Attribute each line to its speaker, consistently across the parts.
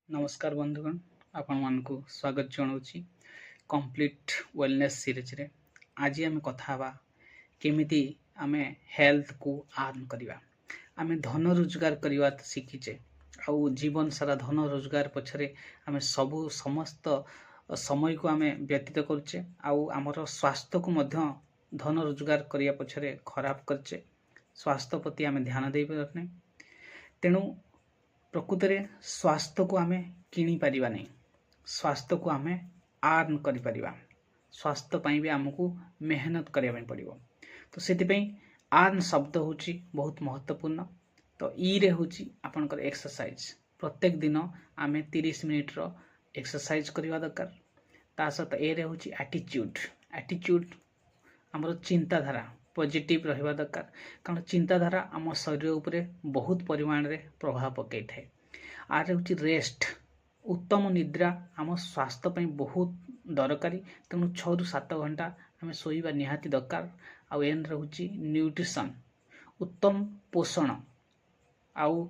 Speaker 1: नमस्कार बंधुगण आपण मानकु स्वागत जनाऊँच कंप्लीट वेलनेस सीरीज रे। आज आम कथा केमिति आमे हेल्थ को आर्न करिवा। आमे धन रोजगार करवा शिखीचे आउ जीवन सारा धन रोजगार पछरे आमे सबु समस्त समय को आमे व्यतीत करचे आउ आमर स्वास्थ्य को मध्य धन रोजगार करिया पछरे खराब करचे। स्वास्थ्य प्रति आमे ध्यान दे पारने। तेणु प्रकृत में स्वास्थ्य को आमे किनी परिबा नहीं, स्वास्थ्य को आमे आर्न करि परिबा। स्वास्थ्य पाई भी आमको मेहनत करिया पड़िबो। तो सेति आर्न शब्द होची बहुत महत्वपूर्ण। तो ई रे होची आपनकर एक्सरसाइज। प्रत्येक दिन आमे 30 मिनिट रो एक्सरसाइज करवा दरकार। ता सहित ए रे होची एटीट्यूड। एटीट्यूड हमर चिंताधारा पॉजिटिव रहिबा दरकार, कारण चिंताधारा आम शरीर उपरे बहुत परिमाण रे प्रभाव पकई थाए। आर होची रेस्ट। उत्तम निद्रा आम स्वास्थ्य पई बहुत दरकारी। तेणु 6 ରୁ 7 घंटा आम सोईबा निहाती दरकार। आउ एन रहूची न्यूट्रिशन, उत्तम पोषण आउ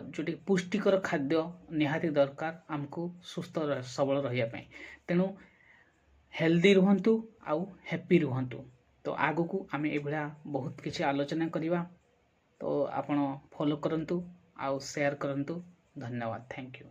Speaker 1: जोटी पुष्टिकर खाद्य निहाती दरकार आमको सुस्थ सबल रहिया पई। तेणु हेल्दी रुहंतु आउ हैप्पी रुहंतु। तो आगु को आमे एभला बहुत किसी आलोचना करिवा। तो आपण फॉलो करंतु आउ शेयर करंतु। धन्यवाद। Thank you.